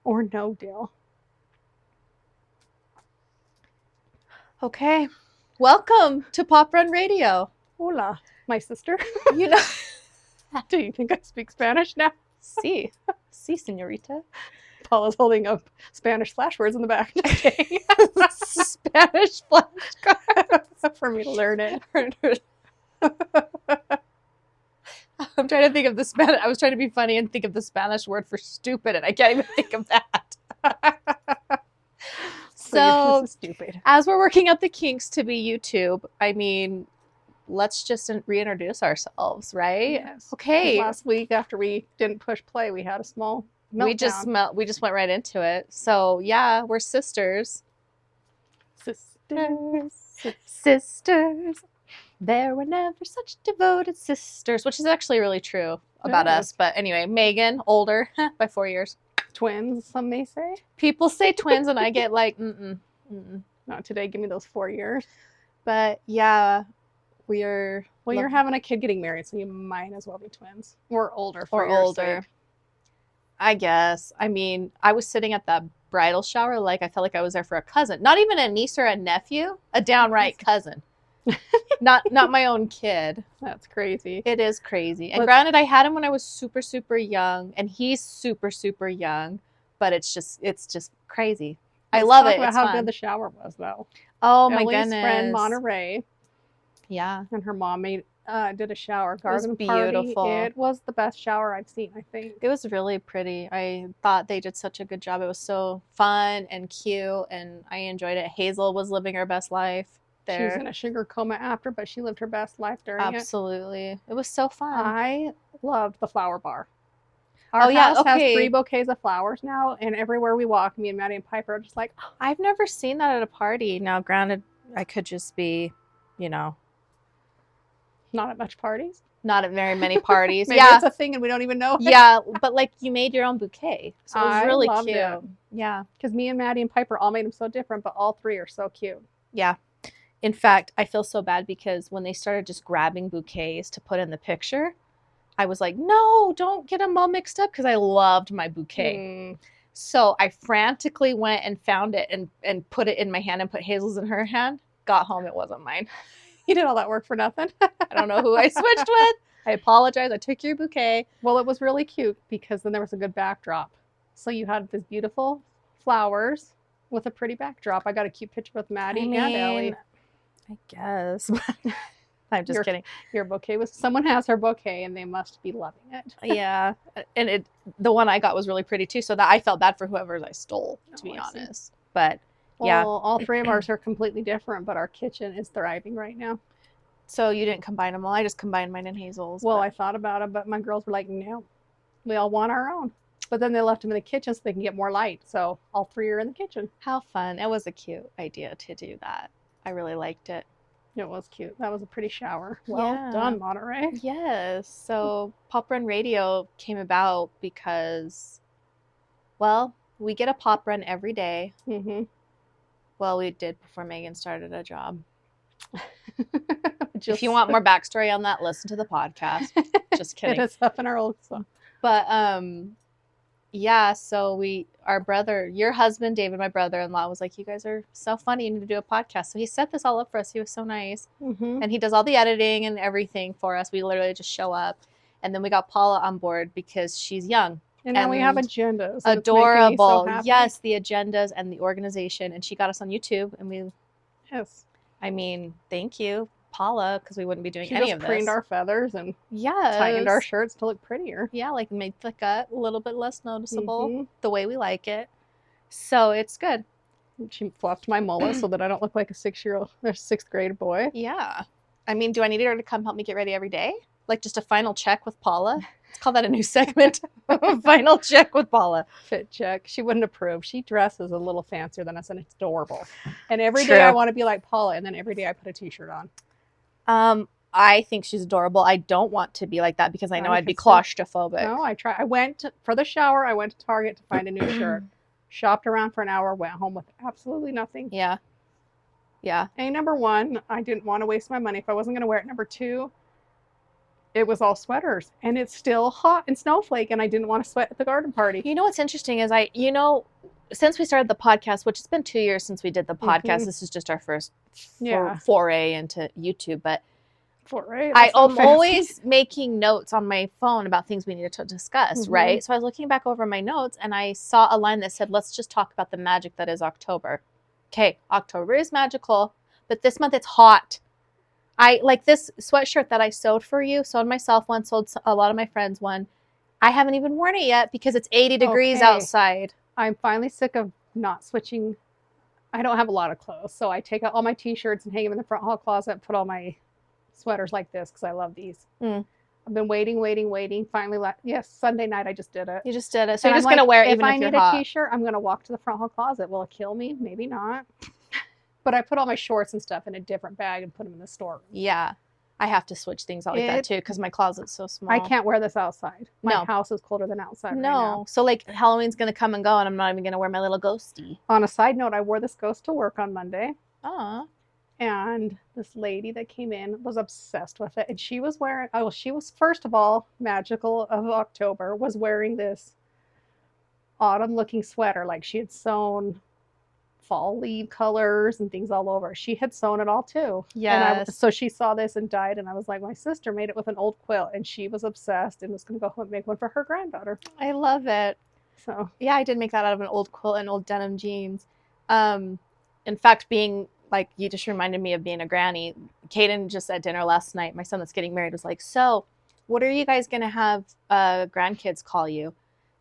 or no deal. Okay. Welcome to Pop Run Radio. Hola, my sister. You know, Do you think I speak Spanish now? sí, señorita. Paula's holding up Spanish flashwords in the back. Just kidding. Spanish flashcards. For me to learn it. I'm trying to think of the Spanish. I was trying to be funny and think of the Spanish word for stupid, and I can't even think of that. So, stupid. As we're working out the kinks to be YouTube, I mean, let's just reintroduce ourselves, right? Yes. Okay. Last week, after we didn't push play, we had a small meltdown. We just went right into it. So yeah, we're sisters. Sisters. There were never such devoted sisters, which is actually really true about us. But anyway, Megan, older by 4 years. Twins, some may say. People say twins, and I get like, Not today. Give me those 4 years. But yeah, we're. Well, you're having a kid getting married, so you might as well be twins. Or older. Or older. Sake. I guess. I mean, I was sitting at that bridal shower, like I felt like I was there for a cousin. Not even a niece or a nephew, a downright cousin. not my own kid. That's crazy. It is crazy. And granted, I had him when I was super, super young, and he's super, super young, but it's just crazy. I love it. About it's how fun. good the shower was, though. Oh my Ellie's goodness. friend Monterey. Yeah. And her mom did a shower garden it was beautiful. Party. It was the best shower I've seen, I think. It was really pretty. I thought they did such a good job. It was so fun and cute, and I enjoyed it. Hazel was living her best life there. She was in a sugar coma after, but she lived her best life during it. Absolutely. It was so fun. I loved the flower bar. Our house has 3 bouquets of flowers now, and everywhere we walk, me and Maddie and Piper are just like, oh. I've never seen that at a party. Now, granted, I could just be, not at much parties. Not at very many parties. Maybe it's a thing and we don't even know it. Yeah, but like you made your own bouquet. So it was really cute. It. Yeah. Because me and Maddie and Piper all made them so different, but all 3 are so cute. Yeah. In fact, I feel so bad because when they started just grabbing bouquets to put in the picture, I was like, no, don't get them all mixed up because I loved my bouquet. So I frantically went and found it and put it in my hand and put Hazel's in her hand. Got home, it wasn't mine. You did all that work for nothing. I don't know who I switched with. I apologize. I took your bouquet. Well, it was really cute because then there was a good backdrop. So you had this beautiful flowers with a pretty backdrop. I got a cute picture with Maddie and Ellie. I guess. I'm just kidding. Your bouquet was, someone has her bouquet and they must be loving it. Yeah. And the one I got was really pretty too. So that I felt bad for whoever I stole, to be honest. But yeah. Well, all 3 of ours are completely different, but our kitchen is thriving right now. So you didn't combine them all? I just combined mine and Hazel's. Well, I thought about it, but my girls were like, no, we all want our own. But then they left them in the kitchen so they can get more light. So all 3 are in the kitchen. How fun. It was a cute idea to do that. I really liked it. It was cute. That was a pretty shower. Well done, Monterey. Yes. So Pop Run Radio came about because, well, we get a pop run every day. Mm-hmm. Well, we did before Megan started a job. If you want more backstory on that, listen to the podcast. Just kidding. It is up in our old song. But yeah, so our brother, your husband, David, my brother-in-law, was like, you guys are so funny, you need to do a podcast. So he set this all up for us. He was so nice. Mm-hmm. And he does all the editing and everything for us. We literally just show up. And then we got Paula on board because she's young. And now we have agendas. Adorable. Yes, the agendas and the organization. And she got us on YouTube. And yes. I mean, thank you, Paula, because we wouldn't be doing any of this. She preened our feathers and tightened our shirts to look prettier. Yeah, like made the cut a little bit less noticeable, the way we like it. So it's good. She fluffed my mullet so that I don't look like a 6-year-old or 6th grade boy. Yeah. I mean, do I need her to come help me get ready every day? Like just a final check with Paula? Let's call that a new segment. Final check with Paula. Fit check. She wouldn't approve. She dresses a little fancier than us, and it's adorable. And every day I want to be like Paula, and then every day I put a t-shirt on. I think she's adorable. I don't want to be like that because I know I'd be claustrophobic. No, I went for the shower. I went to Target to find a new shirt. Shopped around for an hour. Went home with absolutely nothing. Yeah. Yeah. Number 1, I didn't want to waste my money if I wasn't going to wear it. Number 2, it was all sweaters, and it's still hot and snowflake, and I didn't want to sweat at the garden party. You know what's interesting is since we started the podcast, which it's been 2 years since we did the podcast, this is just our first foray into YouTube, but I am always making notes on my phone about things we needed to discuss, right? So I was looking back over my notes, and I saw a line that said, let's just talk about the magic that is October. Okay, October is magical, but this month it's hot. I like this sweatshirt that I sewed for you, sewed myself one, sold a lot of my friends one. I haven't even worn it yet because it's 80 degrees outside. I'm finally sick of not switching. I don't have a lot of clothes, so I take out all my t-shirts and hang them in the front hall closet and put all my sweaters like this because I love these. I've been waiting. Finally, Sunday night I just did it. You just did it. So you're just going to wear it even if you're hot. If I need a t-shirt, I'm going to walk to the front hall closet. Will it kill me? Maybe not. But I put all my shorts and stuff in a different bag and put them in the store. Yeah. I have to switch things out like that too because my closet's so small. I can't wear this outside. My house is colder than outside right now. So like Halloween's going to come and go and I'm not even going to wear my little ghosty. On a side note, I wore this ghost to work on Monday. Aw. And this lady that came in was obsessed with it. And she was wearing, she was, first of all, magical of October, was wearing this autumn looking sweater. Like she had sewn fall leaf colors and things all over. She had sewn it all too. Yeah. So she saw this and died. And I was like, my sister made it with an old quilt. And she was obsessed and was going to go home and make one for her granddaughter. I love it. So yeah, I did make that out of an old quilt and old denim jeans. In fact, being like, you just reminded me of being a granny. Kaden just at dinner last night, my son that's getting married was like, so what are you guys going to have grandkids call you?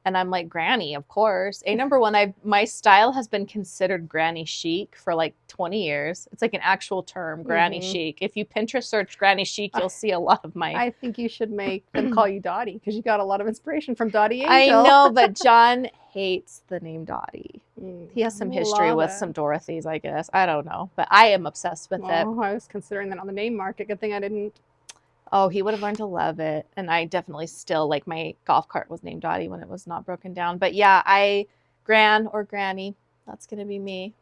And I'm like, granny, of course. Number one, my style has been considered granny chic for like 20 years. It's like an actual term, granny chic. If you Pinterest search granny chic, you'll see a lot of my... I think you should make them call you Dottie because you got a lot of inspiration from Dottie Angel. I know, but John hates the name Dottie. He has some history with some Dorothys, I guess. I don't know, but I am obsessed with it. I was considering that on the name market. Good thing I didn't. Oh, he would have learned to love it. And I definitely still, like, my golf cart was named Dottie when it was not broken down. But yeah, Gran or Granny, that's going to be me.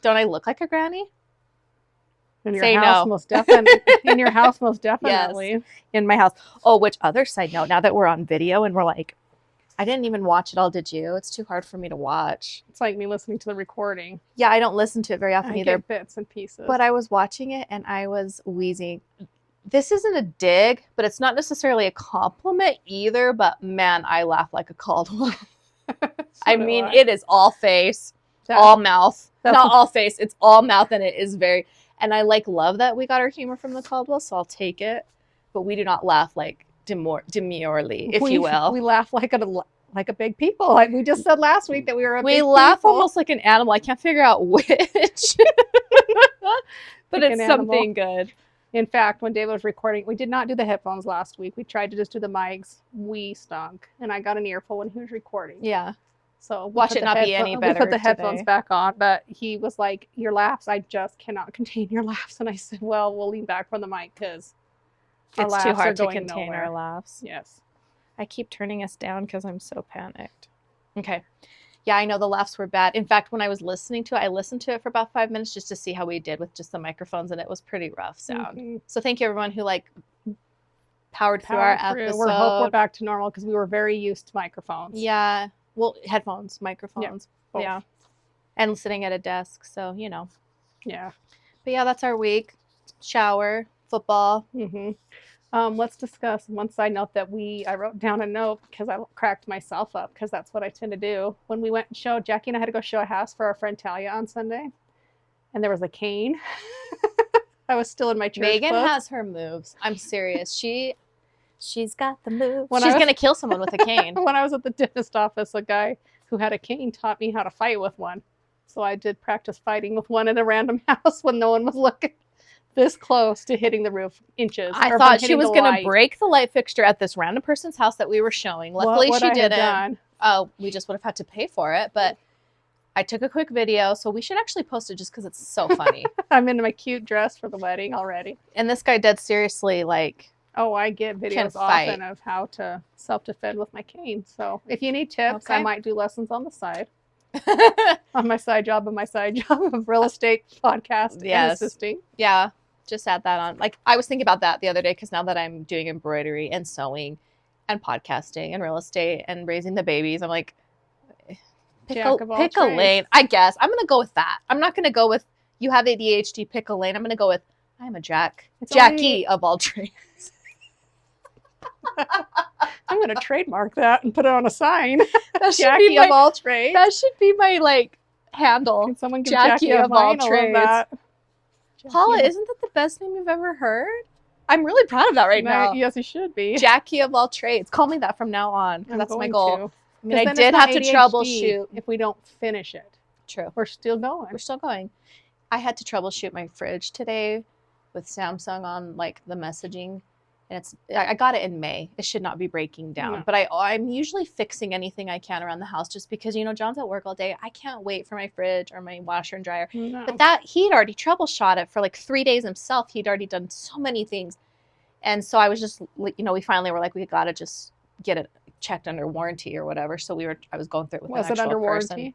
Don't I look like a granny? In your house, most definitely. In your house, most definitely. Yes, in my house. Oh, which other side note, now that we're on video and we're like, I didn't even watch it all, did you? It's too hard for me to watch. It's like me listening to the recording. Yeah, I don't listen to it very often either. Get bits and pieces. But I was watching it and I was wheezing. This isn't a dig, but it's not necessarily a compliment either. But man, I laugh like a Caldwell. I mean, it is all face, all mouth. Not all face, it's all mouth, and it is very... And I love that we got our humor from the Caldwell, so I'll take it. But we do not laugh like demurely, if you will. We laugh like a big people. Like we just said last week that we were we laugh almost like an animal. I can't figure out which. But it's something good. In fact, when David was recording, we did not do the headphones last week. We tried to just do the mics. We stunk. And I got an earful when he was recording. Yeah. So watch it not be any better. We put the headphones back on, but he was like, your laughs, I just cannot contain your laughs. And I said, well, we'll lean back from the mic because it's too hard to contain our laughs. Yes. I keep turning us down because I'm so panicked. Okay. Yeah, I know the laughs were bad. In fact, when I was listening to it, I listened to it for about 5 minutes just to see how we did with just the microphones, and it was pretty rough sound. So thank you, everyone who powered through our episode. We're back to normal because we were very used to microphones. Yeah. Well, headphones, microphones. Yeah. And sitting at a desk, so, Yeah. But yeah, that's our week. Shower, football. Let's discuss one side note that I wrote down a note because I cracked myself up because that's what I tend to do. When we went and showed, Jackie and I had to go show a house for our friend Talia on Sunday, and there was a cane. I was still in my church Megan clothes. has her moves. I'm serious. She's got the moves. She's going to kill someone with a cane. When I was at the dentist office, a guy who had a cane taught me how to fight with one. So I did practice fighting with one in a random house when no one was looking. This close to hitting the roof inches. I thought she was going to break the light fixture at this random person's house that we were showing. Luckily, she didn't. Oh, we just would have had to pay for it. But I took a quick video, so we should actually post it just because it's so funny. I'm in my cute dress for the wedding already. And this guy dead seriously, oh, I get videos often of how to self-defend with my cane. So if you need tips, I might do lessons on the side. On my side job of real estate podcast and assisting. Yeah. just add that on. Like, I was thinking about that the other day because now that I'm doing embroidery and sewing and podcasting and real estate and raising the babies, I'm like, pick a lane. I guess I'm gonna go with that. I'm not gonna go with you have ADHD. Pick a lane. I'm gonna go with I'm a Jackie of all trades. I'm going to trademark that and put it on a sign. That should Jackie be my, of all trades. That should be my like handle. Can someone give Jackie of all trades? Paula, Jackie isn't that the best name you've ever heard? I'm really proud of that right now. Yes, you should be. Jackie of all trades. Call me that from now on. That's my goal. To. I mean, I did have to troubleshoot if we don't finish it. True. We're still going. We're still going. I had to troubleshoot my fridge today with Samsung on like the messaging. And I got it in May. It should not be breaking down. No. But I'm usually fixing anything I can around the house just because, you know, John's at work all day. I can't wait for my fridge or my washer and dryer. No. But he'd already troubleshot it for like 3 days himself. He'd already done so many things. And so I was just, you know, we finally were like, we got to just get it checked under warranty or whatever. So I was going through it with an actual person. Was it under warranty?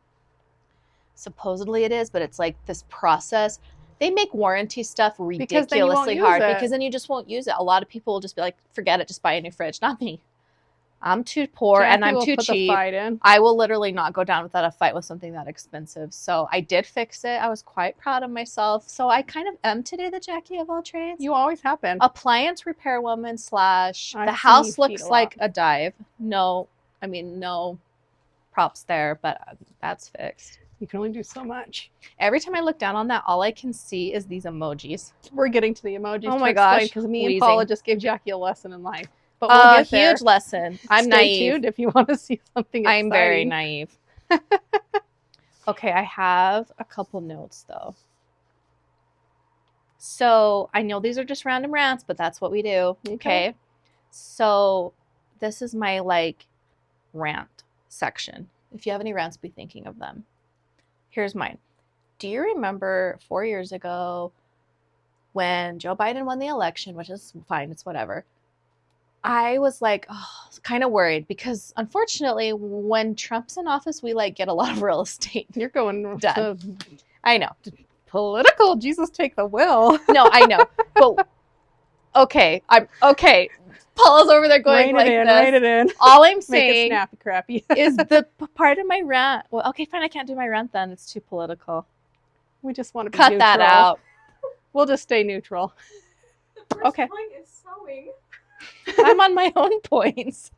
Supposedly it is, but it's like this process. They make warranty stuff ridiculously hard because then you just won't use it. A lot of people will just be like, forget it, just buy a new fridge. Not me. I'm too poor and I'm too cheap. I will literally not go down without a fight with something that expensive. So I did fix it. I was quite proud of myself. So I kind of am today the Jackie of all trades. You always have been. Appliance repair woman / the house looks like a dive. No, I mean, no props there, but that's fixed. You can only do so much. Every time I look down on that, all I can see is these emojis. We're getting to the emojis. Oh my gosh. Because me and Paula just gave Jackie a lesson in life. But we'll get there. Huge lesson. I'm naive. Stay tuned if you want to see something exciting. I'm very naive. Okay, I have a couple notes though. So I know these are just random rants, but that's what we do. Okay. So this is my like rant section. If you have any rants, be thinking of them. Here's mine. Do you remember 4 years ago when Joe Biden won the election, which is fine, it's whatever. I was like, kind of worried because unfortunately when Trump's in office, we like get a lot of real estate. You're going done. I know. Political, Jesus take the will. No, I know. But okay. Paula's over there going rein it in. All I'm saying Make it snappy crappy. is the part of my rant. Well, okay, fine. I can't do my rant then. It's too political. We just want to be cut neutral. that out. We'll just stay neutral. The first point is sewing. I'm on my own points.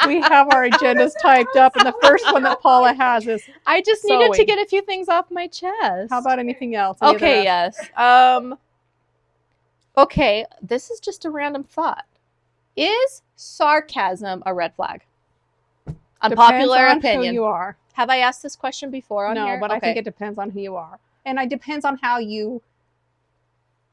We have our agendas typed up, and the first one that Paula has is I just needed to get a few things off my chest. How about anything else? Okay, yes. Okay, this is just a random thought. Is sarcasm a red flag? Unpopular opinion. Who you are. Have I asked this question before on here? No, but I think it depends on who you are. And it depends on how you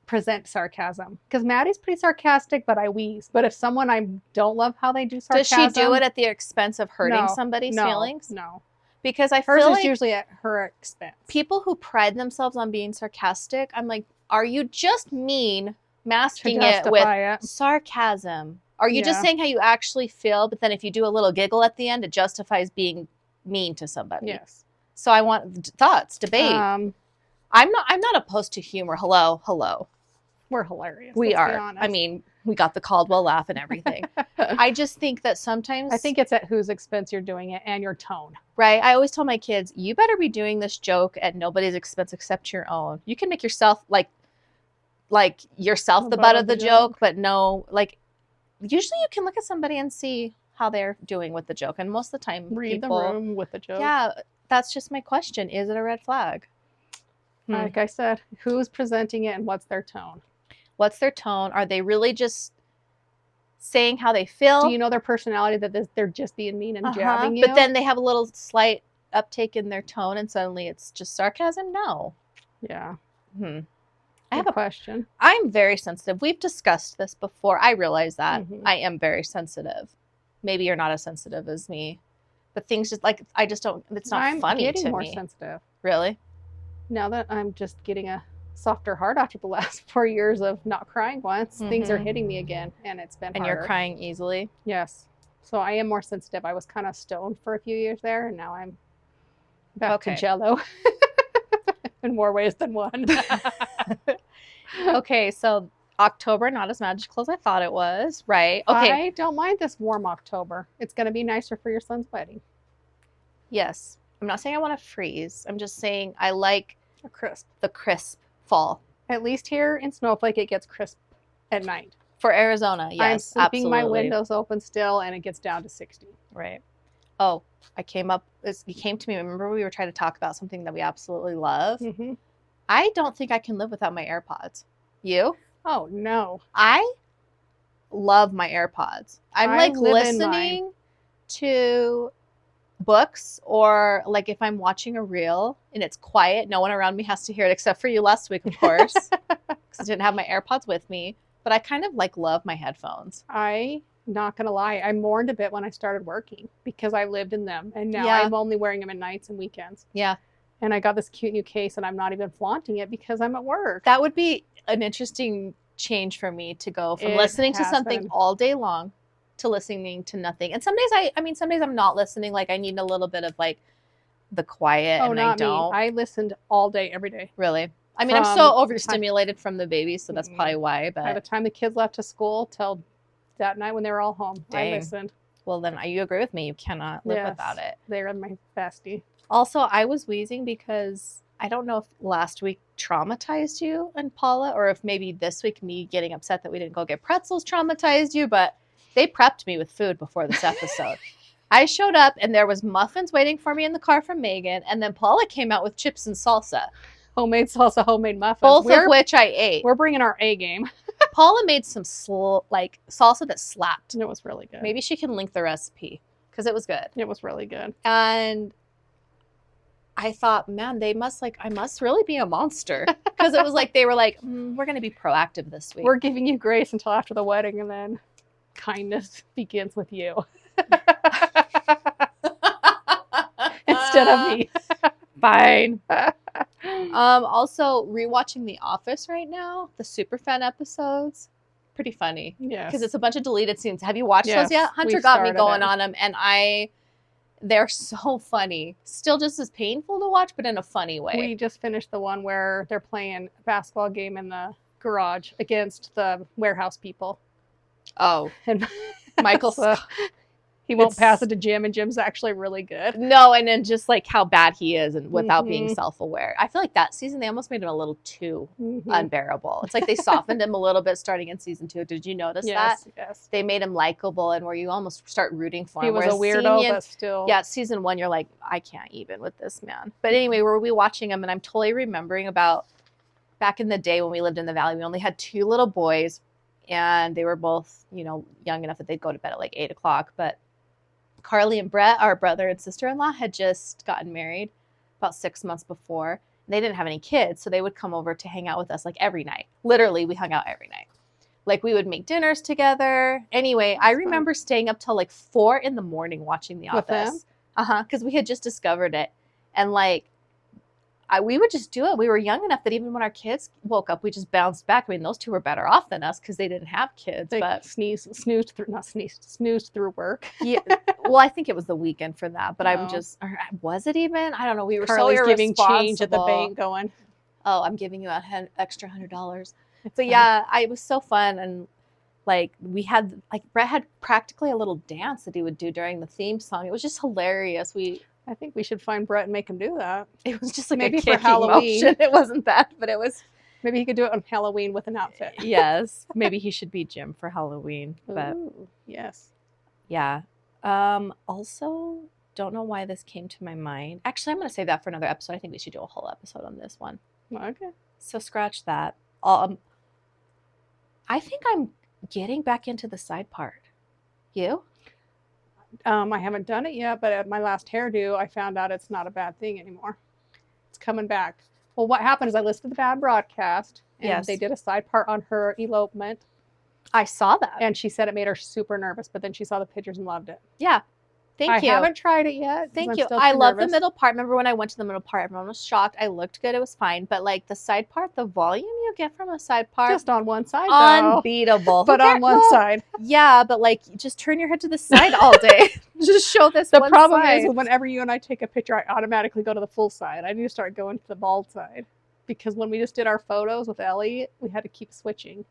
present sarcasm. Because Maddie's pretty sarcastic, but I wheeze. But if someone I don't love how they do sarcasm. Does she do it at the expense of hurting somebody's feelings? No. Because I feel like is usually at her expense. People who pride themselves on being sarcastic, I'm like, are you just mean masking it with sarcasm? Are you just saying how you actually feel, but then if you do a little giggle at the end, it justifies being mean to somebody? Yes. So I want thoughts, debate. I'm not opposed to humor. Hello. We're hilarious. We are. I mean, we got the Caldwell laugh and everything. I just think that sometimes I think it's at whose expense you're doing it and your tone. Right. I always tell my kids, you better be doing this joke at nobody's expense except your own. You can make yourself like yourself the butt of the joke, but no, like usually you can look at somebody and see how they're doing with the joke. And most of the time read the room with the joke. Yeah, that's just my question. Is it a red flag? Like I said, who's presenting it and what's their tone? What's their tone? Are they really just saying how they feel? Do you know their personality that they're just being mean and jabbing you? But then they have a little slight uptake in their tone and suddenly it's just sarcasm? No. Yeah. I have a question. I'm very sensitive. We've discussed this before. I realize that. I am very sensitive. Maybe you're not as sensitive as me. But things just like, I just don't, it's not funny to me. I'm getting more sensitive. Really? Now that I'm just getting a softer heart after the last 4 years of not crying once, things are hitting me again, and it's been harder. And you're crying easily? Yes. So I am more sensitive. I was kind of stoned for a few years there, and now I'm back to jello in more ways than one. Okay, so October not as magical as I thought it was, right? Okay, I don't mind this warm October. It's going to be nicer for your son's wedding. yes. I'm not saying I want to freeze. I'm just saying I like A crisp. the crisp fall. At least here in Snowflake, it gets crisp at night. For Arizona, yes, I'm sleeping absolutely. my windows open still, and it gets down to 60. Right. Oh, it came to me. Remember we were trying to talk about something that we absolutely love? Mm-hmm. I don't think I can live without my AirPods. You? Oh, no. I love my AirPods. I'm I like live in listening to books, or like if I'm watching a reel and it's quiet, no one around me has to hear it except for you last week, of course, because I didn't have my AirPods with me. But I kind of like love my headphones. Not going to lie, I mourned a bit when I started working because I lived in them. And now Yeah. I'm only wearing them at nights and weekends. Yeah. And I got this cute new case, and I'm not even flaunting it because I'm at work. That would be an interesting change for me to go from It listening to has something been. all day long to listening to nothing. And some days some days I'm not listening. Like I need a little bit of like the quiet, Oh, and I not me. don't I listened all day, every day. really. I mean, I'm From so the time- overstimulated from the baby, so that's probably why. By the But time the kids left to school till that night when they were all home, Dang. I listened. well, then you agree with me. You cannot live Yes. without it. They're my bestie. Also, I was wheezing because I don't know if last week traumatized you and Paula, or if maybe this week me getting upset that we didn't go get pretzels traumatized you, but they prepped me with food before this episode. I showed up and there was muffins waiting for me in the car from Megan, and then Paula came out with chips and salsa, Homemade salsa, homemade muffins. both of which I ate. We're bringing our A game. Paula made some like salsa that slapped. And it was really good. Maybe she can link the recipe because it was good. It was really good. And I thought, man, I must really be a monster, because it was like they were like, we're going to be proactive this week. We're giving you grace until after the wedding, and then kindness begins with you instead of me. Fine. Also, rewatching The Office right now, the Superfan episodes, pretty funny Yes. because it's a bunch of deleted scenes. Have you watched Yes, those yet? Hunter we've got me started going it. on them, and they're so funny. Still just as painful to watch, but in a funny way. We just finished the one where they're playing a basketball game in the garage against the warehouse people. Oh, And Michael. So, he won't It's- pass it to Jim, and Jim's actually really good. No, and then just like how bad he is, and without being Mhm. self-aware. I feel like that season they almost made him a little too Mhm. unbearable. It's like they softened him a little bit starting in season 2. Did you notice that? Yes. They made him likable, and where you almost start rooting for him. He was a Whereas weirdo, seeing- but still. yeah, season 1, you're like, I can't even with this man. But anyway, we're watching him, and I'm totally remembering about back in the day when we lived in the valley. We only had 2 little boys, and they were both, young enough that they'd go to bed at like 8 o'clock. But Carly and Brett, our brother and sister-in-law, had just gotten married about 6 months before. They didn't have any kids, so they would come over to hang out with us like every night. Literally, we hung out every night. Like we would make dinners together. Anyway, I That's fun. remember staying up till like 4 in the morning watching The With them? Office. Because we had just discovered it. And like, we would just do it. We were young enough that even when our kids woke up, we just bounced back. I mean, those 2 were better off than us because they didn't have kids. They But snoozed through work. yeah, well, I think it was the weekend for that. But Oh. or was it even? I don't know. We were Carly's so giving irresponsible. change at the bank going. Oh, I'm giving you an extra $100. It's But fine. yeah, it was so fun. And like Brett had practically a little dance that he would do during the theme song. It was just hilarious. I think we should find Brett and make him do that. It was just like Maybe a for kicking Halloween. motion. It wasn't that, but it was. Maybe he could do it on Halloween with an outfit. Yes, maybe he should be Jim for Halloween. But Ooh, yes. yeah. Also, don't know why this came to my mind. Actually, I'm going to save that for another episode. I think we should do a whole episode on this one. Okay. So scratch that. I think I'm getting back into the side part. You? I haven't done it yet, but at my last hairdo, I found out it's not a bad thing anymore. It's coming back. Well, what happened is I listened to the bad broadcast, and Yes. they did a side part on her elopement, I saw that. and she said it made her super nervous, but then she saw the pictures and loved it. Yeah. Thank I you. haven't tried it yet. 'cause Thank I'm you. still I too love the nervous. middle part. Remember when I went to the middle part, everyone was shocked. I looked good. It was fine. But like the side part, the volume you get from a side part, Just on one side, though. unbeatable. But Who on cares? one Well, side. Yeah, but like just turn your head to the side all day. Just show this The one problem side. is whenever you and I take a picture, I automatically go to the full side. I need to start going to the bald side. because when we just did our photos with Ellie, we had to keep switching.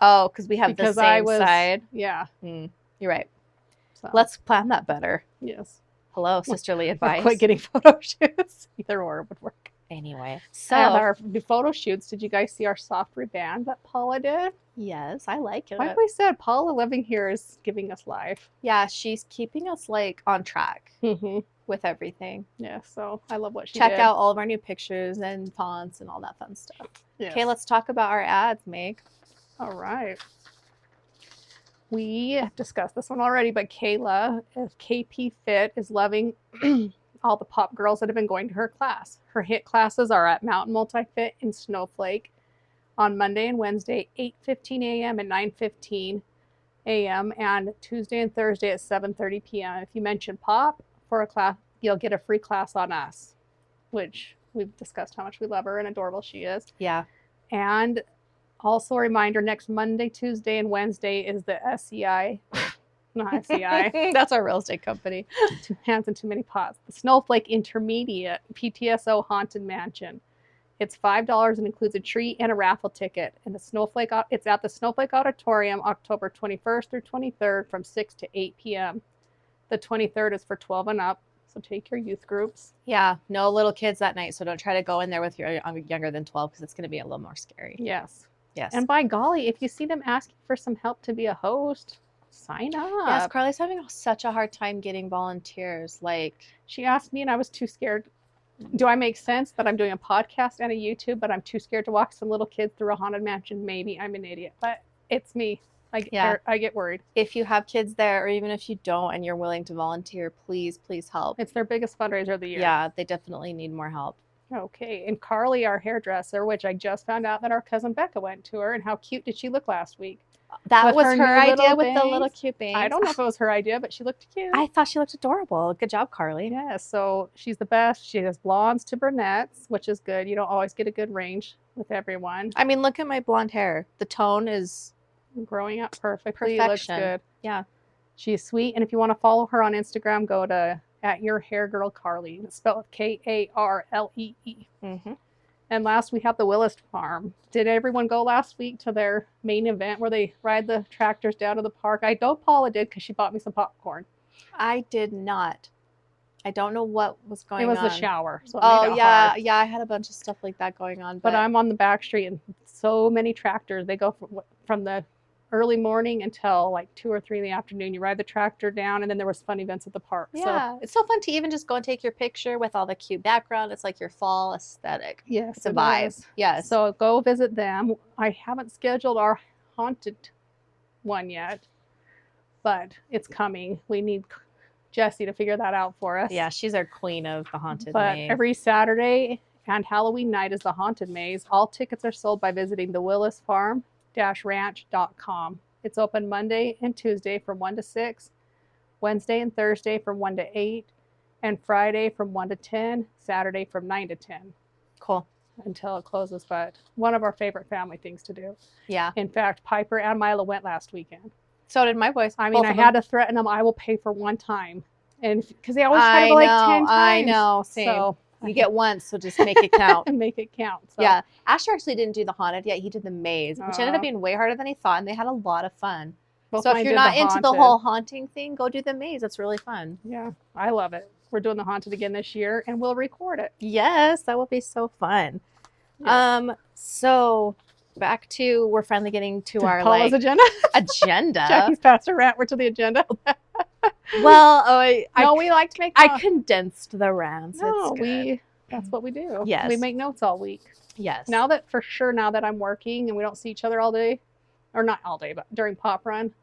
Oh, because we have Because the same side. Yeah. You're right. So, Let's plan that better. yes. Hello, sisterly Or advice. quit getting photo shoots. Either or would work. Anyway, And so our photo shoots, did you guys see our soft reband that Paula did? yes, I like it. Like we said, Paula living here is giving us life. Yeah, she's keeping us like on track Mm-hmm. with everything. Yeah, so I love what she Check did. out all of our new pictures and fonts and all that fun stuff. Yes. Okay, let's talk about our ads, Meg. All right. We discussed this one already, but Kayla of KP Fit is loving all the pop girls that have been going to her class. Her hit classes are at Mountain Multifit in Snowflake on Monday and Wednesday, 8:15 a.m. and 9:15 a.m., and Tuesday and Thursday at 7:30 p.m. If you mention pop for a class, you'll get a free class on us, which we've discussed how much we love her and adorable she is. Yeah. And also a reminder, next Monday, Tuesday, and Wednesday is the SEI, not SEI, That's our real estate company. Two Hands and Too Many Pots, the Snowflake Intermediate PTSO Haunted Mansion. It's $5 and includes a tree and a raffle ticket. And it's at the Snowflake Auditorium, October 21st through 23rd from 6 to 8 p.m. The 23rd is for 12 and up, so take your youth groups. Yeah, no little kids that night, so don't try to go in there with your younger than 12 because it's going to be a little more scary. Yes. Yes. And by golly, if you see them asking for some help to be a host, sign up. Yes, Carly's having such a hard time getting volunteers. Like, She asked me and I was too scared. Do I make sense that I'm doing a podcast and a YouTube, but I'm too scared to walk some little kids through a haunted mansion? Maybe I'm an idiot, but it's me. I get worried. if you have kids there, or even if you don't and you're willing to volunteer, please help. It's their biggest fundraiser of the year. Yeah, they definitely need more help. Okay. And Carly, our hairdresser, which I just found out that our cousin Becca went to her, and how cute did she look last week? That With was her her new idea little with the little bangs. cute bangs. I don't know if it was her idea, but she looked cute. I thought she looked adorable. Good job, Carly. Yeah, so she's the best. She has blondes to brunettes, which is good. You don't always get a good range with everyone. I mean, look at my blonde hair. The tone is Growing up perfectly. perfection. Looks good. Yeah. She's sweet. And if you want to follow her on Instagram, go to @YourHairGirlCarly. It's spelled with Karlee. Mm-hmm. And last, we have the Willis Farm. Did everyone go last week to their main event where they ride the tractors down to the park? I know Paula did because she bought me some popcorn. I did not. I don't know what was going on. It was the shower. So it Oh, made it yeah. hard. Yeah, I had a bunch of stuff like that going on. But I'm on the back street and so many tractors. They go from the early morning until like 2 or 3 in the afternoon. You ride the tractor down, and then there was fun events at the park. Yeah, So, it's so fun to even just go and take your picture with all the cute background. It's like your fall aesthetic. yes, It's a it vibe. is. Yes. So go visit them. I haven't scheduled our haunted one yet, but it's coming. We need Jessie to figure that out for us. Yeah, she's our queen of the haunted But maze. every Saturday and Halloween night is the haunted maze. All tickets are sold by visiting the Willis Farm-Ranch.com. It's open Monday and Tuesday from 1 to 6, Wednesday and Thursday from 1 to 8, and Friday from 1 to 10, Saturday from 9 to 10 Cool. until it closes. But one of our favorite family things to do. Yeah. In fact, Piper and Mila went last weekend. So did my boys. I mean, Both I of had them. to threaten them, I will pay for one time. And because they always try to go like 10 times. I know. Same. So You get once, so just make it count. and make it count. So. Yeah. Asher actually didn't do the haunted yet. He did the maze, which ended Aw. up being way harder than he thought, and they had a lot of fun. Both So if mine you're did not into the haunted. whole haunting thing, go do the maze. It's really fun. Yeah, I love it. We're doing the haunted again this year, and we'll record it. Yes, that will be so fun. Yes. So back to we're finally getting to our Paula's like agenda. agenda. Jackie's passed her rant. We're to the agenda. Well, No, we like to make. I condensed the rants. No, It's good. That's what we do. Yes. we make notes all week. Yes. Now that I'm working and we don't see each other all day, or not all day, but during pop run,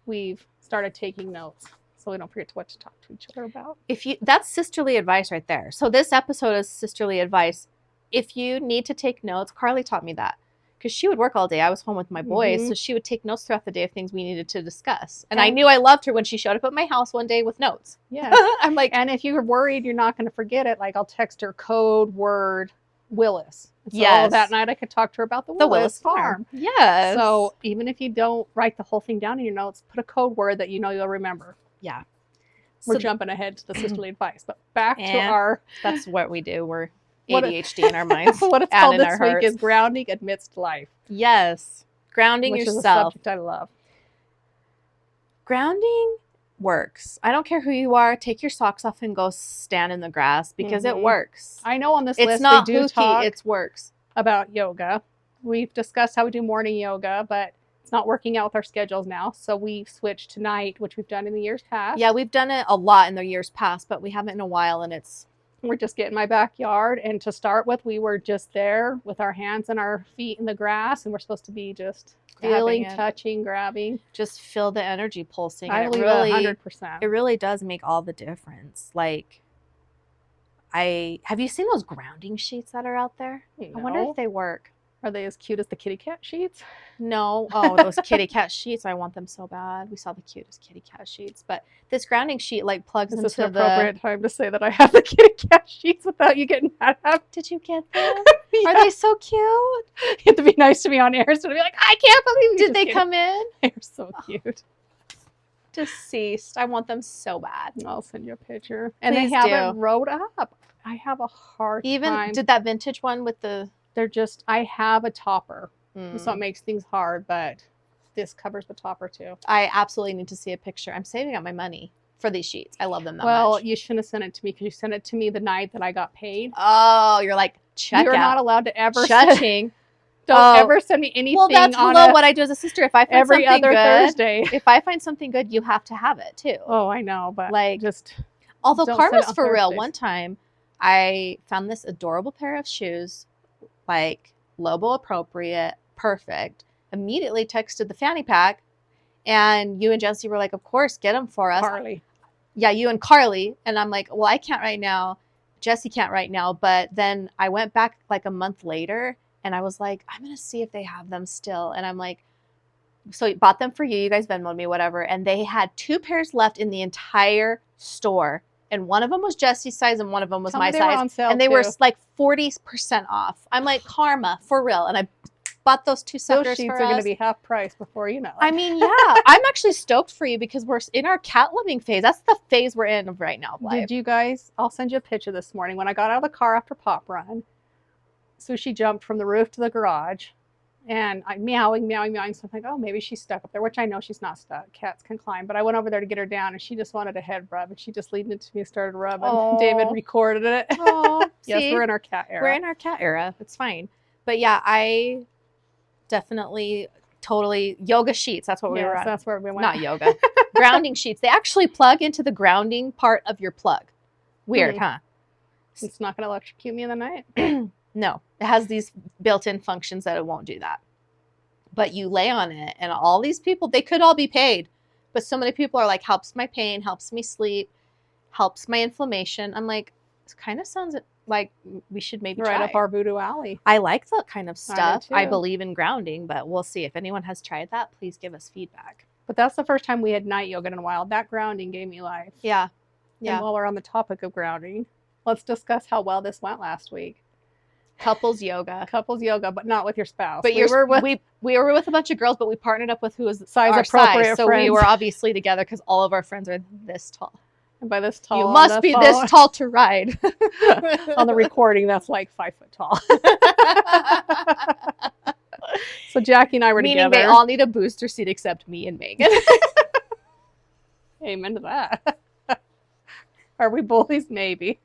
we've started taking notes so we don't forget what to talk to each other about. that's sisterly advice right there. So this episode is sisterly advice. If you need to take notes, Carly taught me that because she would work all day. I was home with my boys, Mhm. so she would take notes throughout the day of things we needed to discuss. And I knew I loved her when she showed up at my house one day with notes. Yeah. I'm like, And if you're worried you're not going to forget it, like I'll text her code word Willis. So Yes. that night I could talk to her about the Willis Farm. Yes. So even if you don't write the whole thing down in your notes, put a code word that you know you'll remember. yeah. We're So jumping ahead to the sisterly advice, but back to And- our that's what we do. What ADHD in our minds what it's and called in this our week hearts. is grounding amidst life, Yes. Grounding which is a yourself. subject I love. Grounding works. I don't care who you are. Take your socks off and go stand in the grass because it Mhm. works. I know on this It's list not they do hooky. talk It works. about yoga. We've discussed how we do morning yoga, but it's not working out with our schedules now. So we've switched to night, which we've done in the years past. Yeah, we've done it a lot in the years past, but we haven't in a while, and it's We're just getting my backyard. And to start with, we were just there with our hands and our feet in the grass, and we're supposed to be just feeling, it. touching, grabbing. Just feel the energy pulsing. I And believe it really, 100%. it really does make all the difference. Like, have you seen those grounding sheets that are out there? I wonder No. if they work. Are they as cute as the kitty cat sheets? No. Oh, those kitty cat sheets. I want them so bad. We saw the cutest kitty cat sheets. But this grounding sheet like plugs Is into this an appropriate time to say that I have the kitty cat sheets without you getting mad at me? Did you get them? Yeah. Are they so cute? You have to be nice to me on air, so to be like, I can't believe you Did just they kidding. come in? They're so cute. Deceased. I want them so bad. I'll send you a picture. And Please they haven't do. rode up. I have a hard time. Did that vintage one with the They're just, I have a topper. Mm. So it makes things hard, but this covers the topper too. I absolutely need to see a picture. I'm saving up my money for these sheets. I love them that Well, much. you shouldn't have sent it to me because you sent it to me the night that I got paid. Oh, you're like, check You're out. not allowed to ever Chutching. don't ever send me anything Well, that's on what I do as a sister. If I find every something other good, Thursday. if I find something good, you have to have it too. Oh, I know, but Like, just although don't send karma's it on for real. Thursdays. One time, I found this adorable pair of shoes, like Lobo appropriate, perfect. Immediately texted the fanny pack, and you and Jesse were like, "Of course, get them for us." Carly. Yeah, you and Carly. And I'm like, "Well, I can't right now. Jesse can't right now." But then I went back like a month later, and I was like, "I'm gonna see if they have them still." And I'm like, so I bought them for you. You guys Venmoed me, whatever. And they had 2 pairs left in the entire store. And one of them was Jesse's size and one of them was Tell my me they were size. on sale And they were too. like 40% off. I'm like, karma, for real. And I bought those 2 Those suckers sheets for are going to us. be half price before you know it. I mean, yeah. I'm actually stoked for you because we're in our cat loving phase. That's the phase we're in right now. Did you guys? I'll send you a picture this morning. When I got out of the car after Pop Run, Sushi jumped from the roof to the garage, and I'm meowing. So I'm like, oh, maybe she's stuck up there, which I know she's not stuck. Cats can climb. But I went over there to get her down, and she just wanted a head rub, and she just leaned into me and started rubbing. Aw. David recorded it. Oh, Yes, see? we're in our cat era. We're in our cat era. It's fine. But yeah, I definitely totally yoga sheets. That's what we were Yes, at. that's where we went. Not yoga. Grounding sheets. They actually plug into the grounding part of your plug. Weird, huh? It's not going to electrocute me in the night. No, it has these built-in functions that it won't do that. But you lay on it, and all these people, they could all be paid, but so many people are like, helps my pain, helps me sleep, helps my inflammation. I'm like, this kind of sounds like we should maybe Right try. up our voodoo alley. I like that kind of I do stuff. I too. believe in grounding, but we'll see. If anyone has tried that, please give us feedback. But that's the first time we had night yoga in a while. That grounding gave me life. Yeah. And while we're on the topic of grounding, let's discuss how well this went last week. Couples yoga. Couples yoga, but not with your spouse. But we were with we were with a bunch of girls, but we partnered up with who was Size our appropriate size. So friends. we were obviously together because all of our friends are this tall. and by this tall. You on must the be phone- this tall to ride. on the recording, that's like 5 foot tall. So Jackie and I were Meaning together. they all need a booster seat except me and Megan. Amen to that. Are we bullies? Maybe.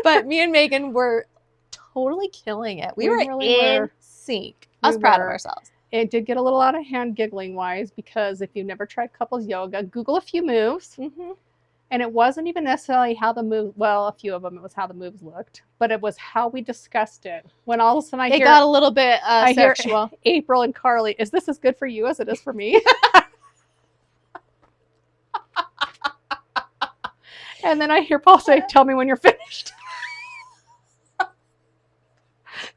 But me and Megan were totally killing it. We We were really in were. sync. We I was proud of were. ourselves. It did get a little out of hand giggling wise because if you've never tried couples yoga, Google a few moves. Mm-hmm. And it wasn't even necessarily how the move, well, a few of them, it was how the moves looked, but it was how we discussed it. When all of a sudden I It hear got a little bit I hear sexual. April and Carly, is this as good for you as it is for me? And then I hear Paul say, tell me when you're finished.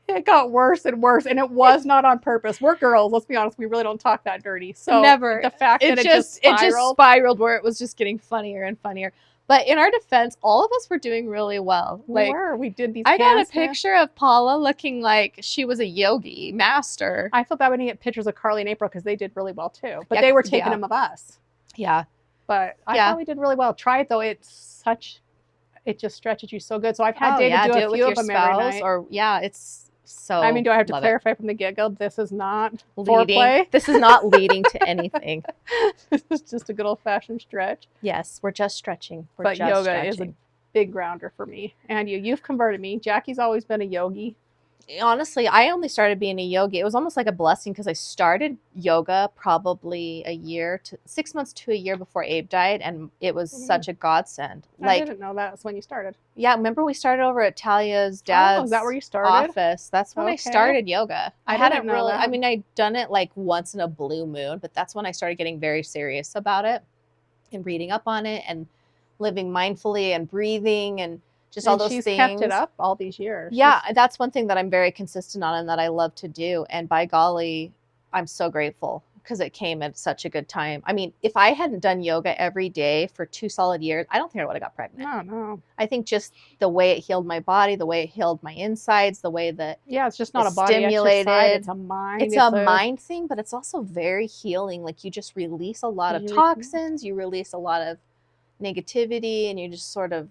It got worse and worse, and it was not on purpose. We're girls, let's be honest, we really don't talk that dirty. So Never. the fact that It just spiraled, spiraled where it was just getting funnier and funnier. But in our defense, all of us were doing really well. we did these I got a handstands. picture of Paula looking like she was a yogi master. I feel bad when you get pictures of Carly and April because they did really well too. But Yeah, they were taking yeah. them of us. Yeah. But I Yeah. thought we did really well. Try it though. It's such it just stretches you so good. So I've had Oh David yeah, do do a it with few your of them every spouse, night. or yeah, it's so. I mean, do I have to love it. clarify from the get-go? This is not Leading. foreplay. This is not leading to anything. This is just a good old-fashioned stretch. Yes, we're just stretching. We're But just yoga stretching. is a big grounder for me. And you've converted me. Jackie's always been a yogi. Honestly, I only started being a yogi. It was almost like a blessing because I started yoga probably 6 months to a year before Abe died, and it was such a godsend. I didn't know that's when you started. Yeah, remember we started over at Talia's dad's is that where you started? office. That's when I started yoga. I hadn't didn't know really, that. I mean, I'd done it like once in a blue moon, but that's when I started getting very serious about it and reading up on it and living mindfully and breathing and just all those she's things. kept it up all these years. Yeah, that's one thing that I'm very consistent on and that I love to do. And by golly, I'm so grateful because it came at such a good time. I mean, if I hadn't done yoga every day for 2 solid years, I don't think I would have got pregnant. No. I think just the way it healed my body, the way it healed my insides, the way that it's just not it's a body stimulated. exercise. It's a mind. It's a mind thing, but it's also very healing. Like you just release a lot of toxins, you release a lot of negativity, and you just sort of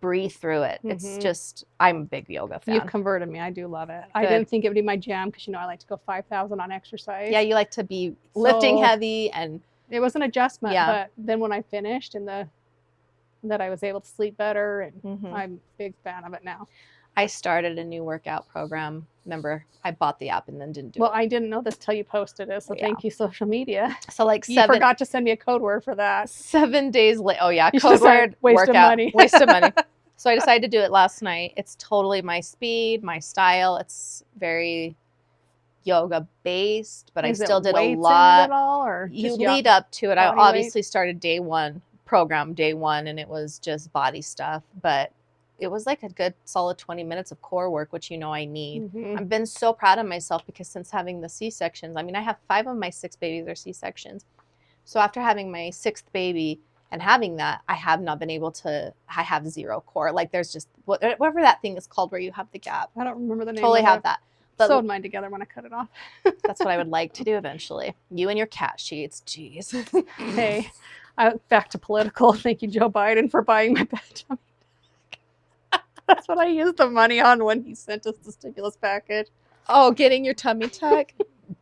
breathe through it. It's just, I'm a big yoga fan. You've converted me. I do love it. I didn't think it would be my jam because I like to go 5,000 on exercise. Yeah, you like to be lifting heavy, and it was an adjustment. But then when I finished and that I was able to sleep better, and I'm a big fan of it now. I started a new workout program. Remember, I bought the app and then didn't do it. Well, I didn't know this till you posted it, so thank you, social media. So like you forgot to send me a code word for that. 7 days later. Oh yeah, code word, waste of money. Waste of money. So I decided to do it last night. It's totally my speed, my style. It's very yoga based, but I still did a lot. In it at all, or you lead up to it. I obviously started day one, and it was just body stuff, but it was like a good solid 20 minutes of core work, which I need. I've been so proud of myself because since having the C-sections, I mean, I have 5 of my 6 babies are C-sections. So after having my 6th baby and having that, I have not been able to, I have 0 core. Like there's just, whatever that thing is called where you have the gap. I don't remember the name. Totally have that. But sewed mine together when I cut it off. That's what I would like to do eventually. You and your cat sheets, jeez. Hey, back to political. Thank you, Joe Biden, for buying my bed. That's what I used the money on when he sent us the stimulus package. Oh, getting your tummy tuck?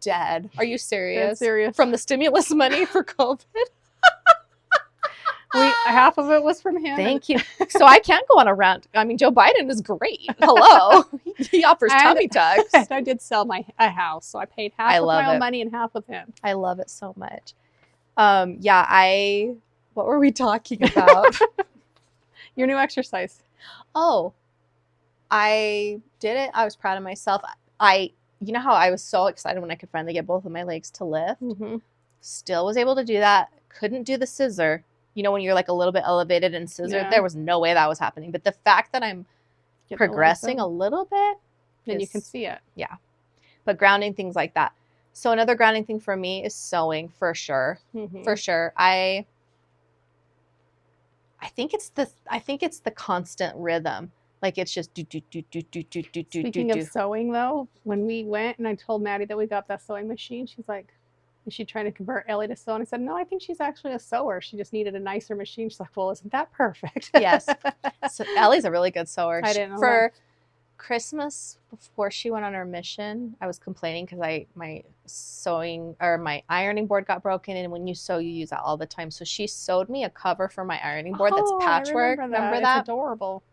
Dead. Are you serious? I'm serious. From the stimulus money for COVID? Half of it was from him. Thank you. So I can go on a rant. I mean, Joe Biden is great. Hello. He offers tummy tucks. I did sell a house, so I paid half with my own money and half with him. I love it so much. What were we talking about? Your new exercise. Oh, I did it. I was proud of myself. You know how I was so excited when I could finally get both of my legs to lift? Still was able to do that. Couldn't do the scissor. When you're like a little bit elevated and scissor, there was no way that was happening. But the fact that I'm progressing a little bit. And you can see it. Yeah. But grounding, things like that. So another grounding thing for me is sewing, for sure. For sure. I think it's the constant rhythm. Like it's just do. Speaking of sewing though, when we went and I told Maddie that we got that sewing machine, she's like, is she trying to convert Ellie to sew? And I said, no, I think she's actually a sewer. She just needed a nicer machine. She's like, well, isn't that perfect? Yes. So Ellie's a really good sewer. I didn't know for Christmas, before she went on her mission, I was complaining because my ironing board got broken, and when you sew, you use that all the time. So she sewed me a cover for my ironing board that's patchwork. Remember that? It's adorable.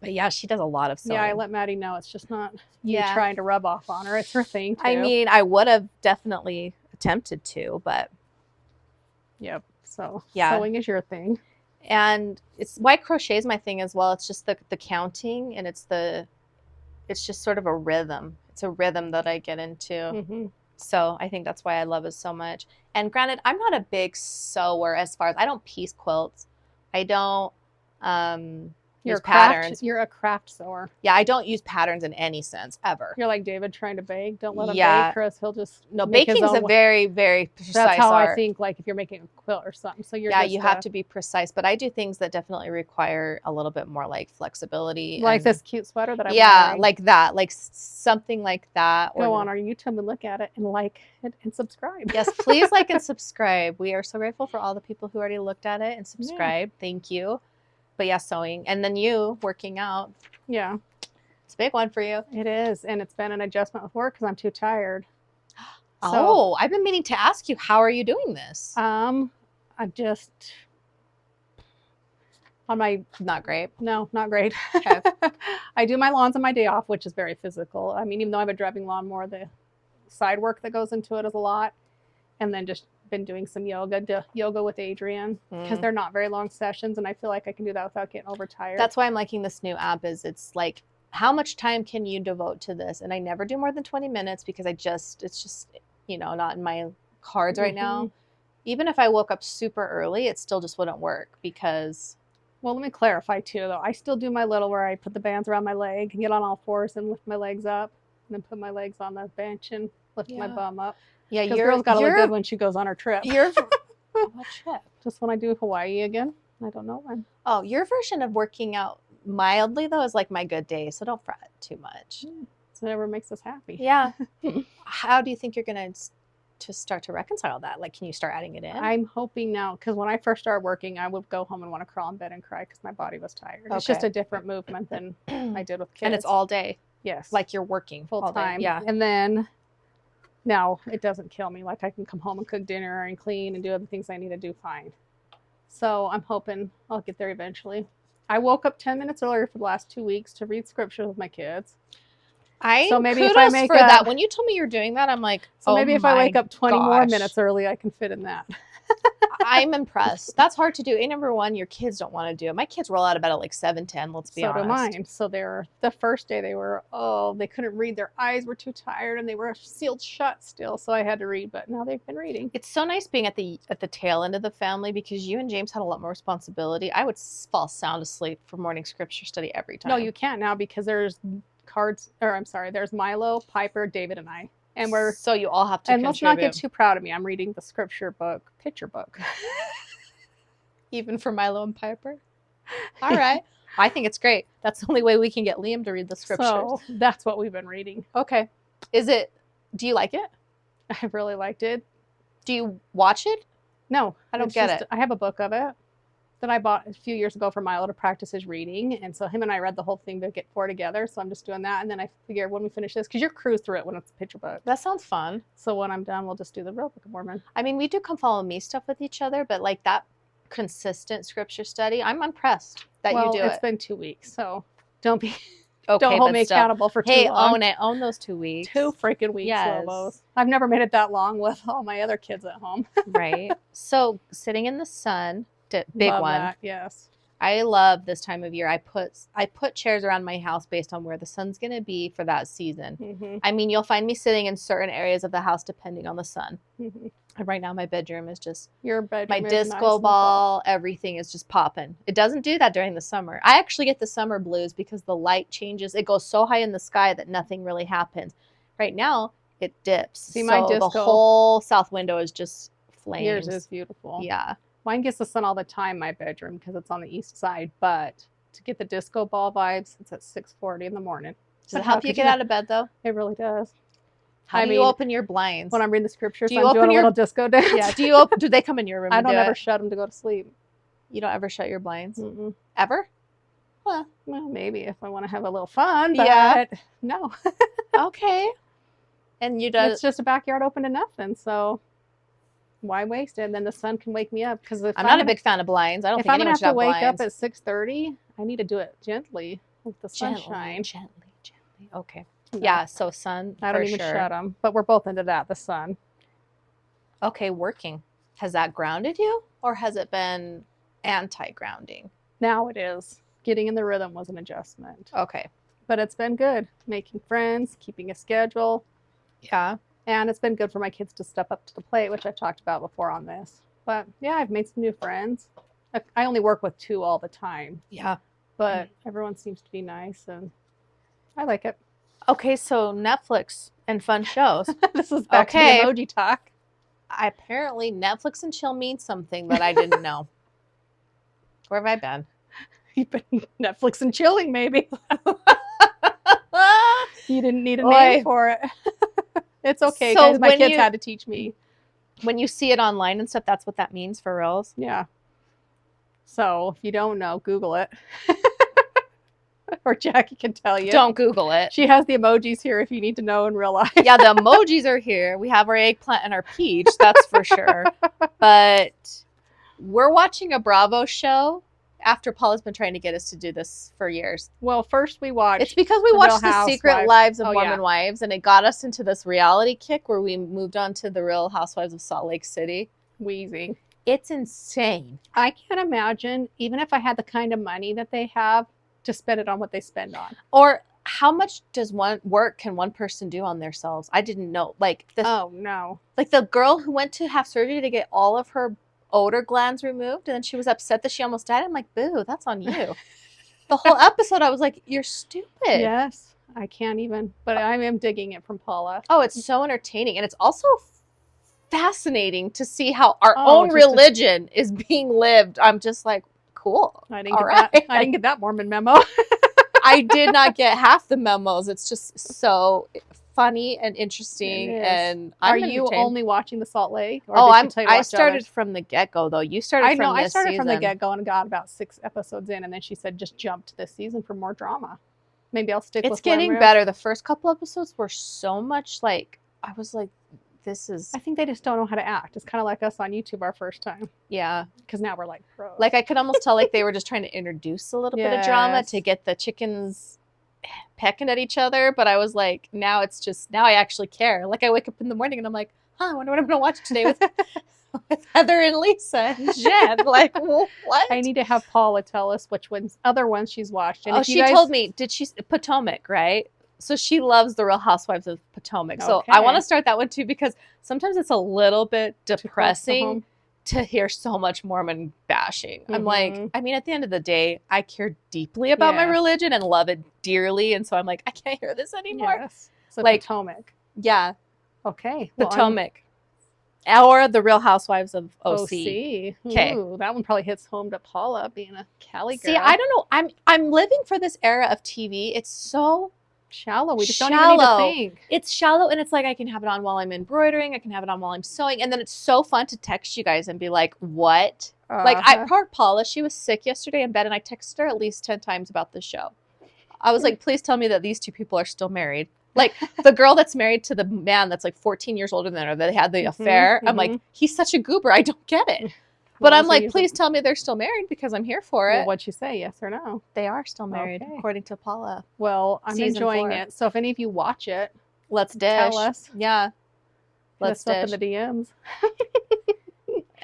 But yeah, she does a lot of sewing. Yeah, I let Maddie know. It's just not you trying to rub off on her. It's her thing too. I mean, I would have definitely attempted to, but yep. So yeah, sewing is your thing. And it's why crochet is my thing as well. It's just the counting, and it's just sort of a rhythm. It's a rhythm that I get into. So I think that's why I love it so much. And granted, I'm not a big sewer as far as I don't piece quilts. I don't use patterns. You're a craft sewer. Yeah, I don't use patterns in any sense ever. You're like David trying to bake. Don't let him bake, Chris. He'll just baking's a very, very precise That's how art. I think. Like if you're making a quilt or something, so you have to be precise. But I do things that definitely require a little bit more like flexibility. Like this cute sweater that I'm wearing. Like that, like something like that. Go on our YouTube and look at it and like it and subscribe. Yes, please like and subscribe. We are so grateful for all the people who already looked at it and subscribed. Thank you. But yeah, sewing. And then you working out. Yeah, It's a big one for you. it is. And it's been an adjustment with work because I'm too tired. Oh, I've been meaning to ask you, how are you doing this? I'm just on my, Not great. no, not great. Okay. I do my lawns on my day off, which is very physical. I mean, even though I have a driving lawnmower, the side work that goes into it is a lot. And then just been doing some yoga with Adrian because they're not very long sessions. And I feel like I can do that without getting overtired. That's why I'm liking this new app is it's like, how much time can you devote to this? And I never do more than 20 minutes because it's just, not in my cards right now. Even if I woke up super early, it still just wouldn't work because. Well, let me clarify too, though. I still do my little where I put the bands around my leg and get on all fours and lift my legs up and then put my legs on the bench and lift my bum up. Yeah, because girl's got to look good when she goes on her trip. What trip? Just when I do Hawaii again. I don't know when. Oh, your version of working out mildly, though, is like my good day, so don't fret too much. So it never makes us happy. Yeah. How do you think you're going to start to reconcile that? Like, can you start adding it in? I'm hoping now, because when I first started working, I would go home and want to crawl in bed and cry because my body was tired. It's just a different movement than I did with kids. And it's all day. Yes. Like you're working full time. Yeah. And then now it doesn't kill me. Like I can come home and cook dinner and clean and do other things I need to do fine. So I'm hoping I'll get there eventually. I woke up 10 minutes earlier for the last 2 weeks to read scripture with my kids. So maybe if I make for that. When you told me you're doing that, I'm like, so maybe if I wake up 20 more minutes early, I can fit in that. I'm impressed. That's hard to do. And number one, your kids don't want to do it. My kids roll out of bed at like 7:10. Let's be honest. So do mine. So the first day they couldn't read. Their eyes were too tired and they were sealed shut still. So I had to read, but now they've been reading. It's so nice being at the tail end of the family because you and James had a lot more responsibility. I would fall sound asleep for morning scripture study every time. No, you can't now because there's there's Milo, Piper, David, and I. And so you all have to and let's not get too proud of me. I'm reading the scripture book, picture book. Even for Milo and Piper? All right. I think it's great. That's the only way we can get Liam to read the scriptures. So that's what we've been reading. Okay. Do you like it? I really liked it. Do you watch it? No. I don't get it. I have a book of it that I bought a few years ago for Milo to practice his reading. And so him and I read the whole thing to get four together. So I'm just doing that. And then I figure when we finish this, because you're cruise through it when it's a picture book. That sounds fun. So when I'm done, we'll just do the real Book of Mormon. I mean, we do come follow me stuff with each other, but like that consistent scripture study, I'm impressed that you do it. It's been 2 weeks. So don't Okay, hold me accountable for too long. Own it. Own those 2 weeks. 2 freaking weeks, Lobos. I've never made it that long with all my other kids at home. Right. So sitting in the sun, big Love one. That, yes. I love this time of year. I put chairs around my house based on where the sun's going to be for that season. Mm-hmm. I mean, you'll find me sitting in certain areas of the house depending on the sun. Mm-hmm. And right now my bedroom is just your bedroom. My disco ball, everything is just popping. It doesn't do that during the summer. I actually get the summer blues because the light changes. It goes so high in the sky that nothing really happens. Right now, it dips. See, my disco, the whole south window is just flames. Yours is beautiful. Yeah. Mine gets the sun all the time, my bedroom, because it's on the east side. But to get the disco ball vibes, it's at 6:40 in the morning. Does it help you get out of bed, though? It really does. How do you open your blinds? When I'm reading the scriptures, I'm doing a little disco dance. Yeah. Do they come in your room? I don't ever shut them to go to sleep. You don't ever shut your blinds? Mm-mm. Ever? Well, maybe if I want to have a little fun, but no. Okay. And it's just a backyard open to nothing, so why waste it? And then the sun can wake me up because I'm not a big fan of blinds. I don't think anyone should have blinds. If I'm going to have to wake up at 6:30, I need to do it gently with the sunshine. Gently. Okay. No. Yeah, so sun, I don't even shut them, but we're both into that, the sun. Okay, working. Has that grounded you or has it been anti-grounding? Now it is. Getting in the rhythm was an adjustment. Okay. But it's been good. Making friends, keeping a schedule. Yeah. And it's been good for my kids to step up to the plate, which I've talked about before on this. But yeah, I've made some new friends. I only work with 2 all the time. Yeah. But everyone seems to be nice and I like it. Okay, so Netflix and fun shows. This is back to the emoji talk. Apparently Netflix and chill means something that I didn't know. Where have I been? You've been Netflix and chilling, maybe. You didn't need a name for it. It's okay, guys. My kids had to teach me. When you see it online and stuff, that's what that means for reals? Yeah. So if you don't know, Google it. Or Jackie can tell you. Don't Google it. She has the emojis here if you need to know in real life. Yeah, the emojis are here. We have our eggplant and our peach, that's for sure. But we're watching a Bravo show after Paula's been trying to get us to do this for years. Well, first we watched. It's because we The watched Real The Secret Housewives. Lives of Oh, Mormon yeah. Wives, and it got us into this reality kick where we moved on to The Real Housewives of Salt Lake City. Wheezy. It's insane. I can't imagine, even if I had the kind of money that they have, to spend it on what they spend on. Or how much does one work can one person do on themselves? I didn't know. Like Oh, no. like the girl who went to have surgery to get all of her odor glands removed, and then she was upset that she almost died. I'm like, boo, that's on you. The whole episode, I was like, you're stupid. Yes. I can't even. But I am digging it from Paula. Oh, it's so entertaining, and it's also fascinating to see how our Oh, own just a- religion is being lived. I'm just like, cool. I didn't All get right. that. I didn't get that Mormon memo. I did not get half the memos. It's just so funny and interesting, It is. and Are I'm you entertained. only watching the Salt Lake? Or Oh, did she tell you to I watch started others? from the get-go, though. You started I from know. this I started from the season. get-go and got about 6 episodes in, and then she said, just jump to this season for more drama. Maybe I'll stick with It's getting Lemrio. better. The first couple episodes were so much like, I was like, this is, I think they just don't know how to act. It's kind of like us on YouTube our first time. yeah. Because now we're like pros. Like, I could almost tell like they were just trying to introduce a little bit of drama Yes. to get the chickens pecking at each other. But I was like, now it's just, now I actually care. Like, I wake up in the morning and I'm like, I wonder what I'm going to watch today with, with Heather and Lisa and Jen. Like, what? I need to have Paula tell us which other ones she's watched. And Oh, if you she guys, told me, Potomac, right? So she loves the Real Housewives of Potomac. So I Okay. want to start that one too, because sometimes it's a little bit Too close to depressing home. to hear so much Mormon bashing. I'm like, Mhm. I mean, at the end of the day, I care deeply about my Yes. religion and love it dearly. And so I'm like, I can't hear this anymore. Yes. So Like- Potomac. Yeah, Okay. Well, I'm- Potomac. Or the Real Housewives of OC. OC. 'Kay. Ooh, that one probably hits home to Paula being a Cali girl. See, I don't know. I'm living for this era of TV. It's so Shallow. We just don't even need to Shallow. think. it's shallow, and it's like I can have it on while I'm embroidering, I can have it on while I'm sewing, and then it's so fun to text you guys and be like, what? Like, Uh-huh. poor Paula, she was sick yesterday in bed, and I texted her at least 10 times about the show. I was like, please tell me that these two people are still married. Like, the girl that's married to the man that's like 14 years older than her, that they had the Mhm, affair, I'm like, mhm. he's such a goober, I don't get it. But Well, I'm so like, you- please tell me they're still married, because I'm here for Well, it. what'd you say? Yes or no? They are still married, Okay. according to Paula. Well, I'm Season enjoying 4. it. So if any of you watch it, Let's dish. tell us. Yeah. Hit Let's us up in dish. the DMs.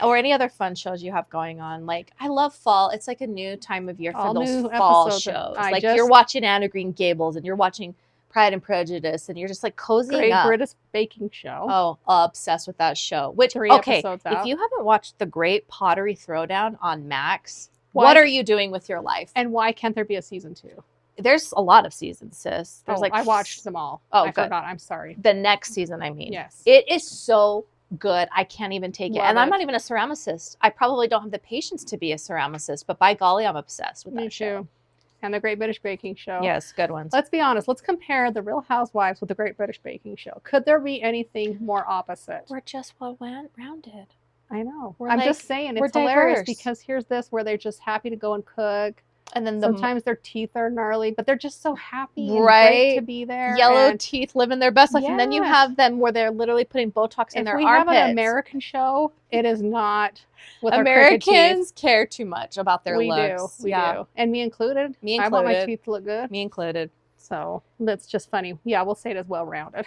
Or any other fun shows you have going on. Like, I love fall. It's like a new time of year for All those new fall episodes. shows. I Like, just- you're watching Anne of Green Gables and you're watching Pride and Prejudice and you're just like cozying Great up. British Baking Show. Oh, obsessed with that show. Which, 3 okay, episodes if out. you haven't watched The Great Pottery Throwdown on Max, Why- what are you doing with your life? And why can't there be a season 2? There's a lot of seasons, sis. There's Oh, like I watched them all. Oh, I good. forgot. I'm sorry. the next season, I mean. Yes. It is so good. I can't even take it. Love And I'm it. not even a ceramicist. I probably don't have the patience to be a ceramicist, but by golly, I'm obsessed with Me that show. too. And the Great British Baking Show. Yes, good ones. Let's be honest. Let's compare the Real Housewives with the Great British Baking Show. Could there be anything more opposite? We're just well rounded. I know. we're I'm like- just saying we're it's hilarious diverse. because here's this where they're just happy to go and cook. And then Sometimes their teeth are gnarly, but they're just so happy and Right. great to be there. yellow and teeth living their best life. And then you Yes. have them where they're literally putting Botox in if their we armpits. have an American show, it is not with our crooked teeth. Americans care too much about their We looks. do. We do. And me included. Me I want my included. teeth to look good. Me included. So that's just funny. Yeah, we'll say it as well rounded.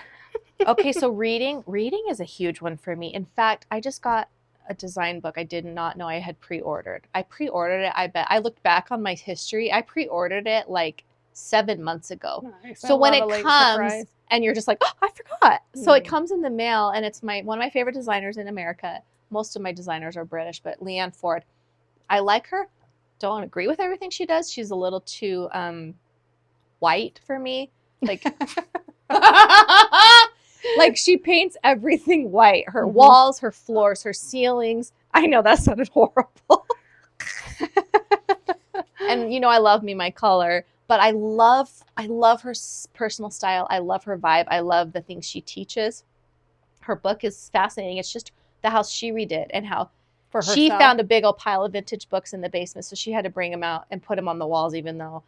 Okay, so reading is a huge one for me. In fact, I just got a design book I did not know I had pre-ordered. I pre-ordered it. I bet I looked back on my history. I pre-ordered it like 7 months ago. Nice. So I when love it a late comes surprise. and you're just like, oh, I forgot. So it Mm. comes in the mail and it's one of my favorite designers in America. Most of my designers are British, but Leanne Ford. I like her. Don't agree with everything she does. She's a little too white for me. Like like she paints everything white. Her Mhm. walls, her floors, her ceilings. I know that sounded horrible. And you know I love me my color, but I love her personal style. I love her vibe. I love the things she teaches. Her book is fascinating. It's just the house she redid and how For she herself. found a big old pile of vintage books in the basement, so she had to bring them out and put them on the walls, even though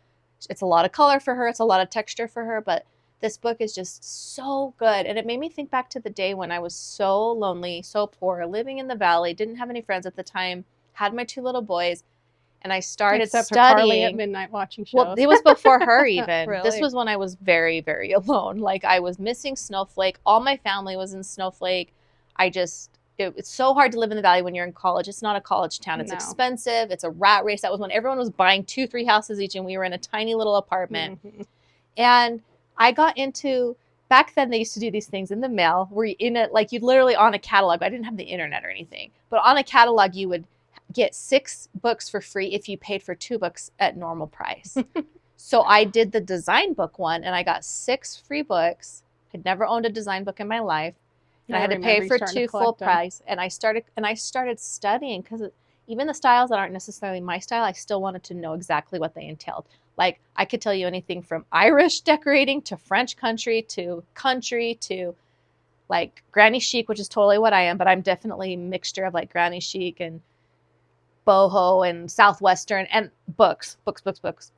it's a lot of color for her, it's a lot of texture for her, but this book is just so good. And it made me think back to the day when I was so lonely, so poor, living in the valley, didn't have any friends at the time, had my 2 little boys, and I started Except for studying. Carly at midnight watching shows. Well, it was before her even. Really? This was when I was very, very alone. Like, I was missing Snowflake. All my family was in Snowflake. It's so hard to live in the valley when you're in college. It's not a college town. It's No. expensive. It's a rat race. That was when everyone was buying 2, 3 houses each, and we were in a tiny little apartment. Mm-hmm. And I got into, back then they used to do these things in the mail where you'd literally on a catalog. I didn't have the internet or anything, but on a catalog you would get 6 books for free if you paid for 2 books at normal price. So I did the design book one, and I got 6 free books. I'd never owned a design book in my life. And I had to pay for 2 full price. And I started studying, because even the styles that aren't necessarily my style, I still wanted to know exactly what they entailed. Like, I could tell you anything from Irish decorating to French country to like granny chic, which is totally what I am, but I'm definitely a mixture of like granny chic and boho and southwestern and books.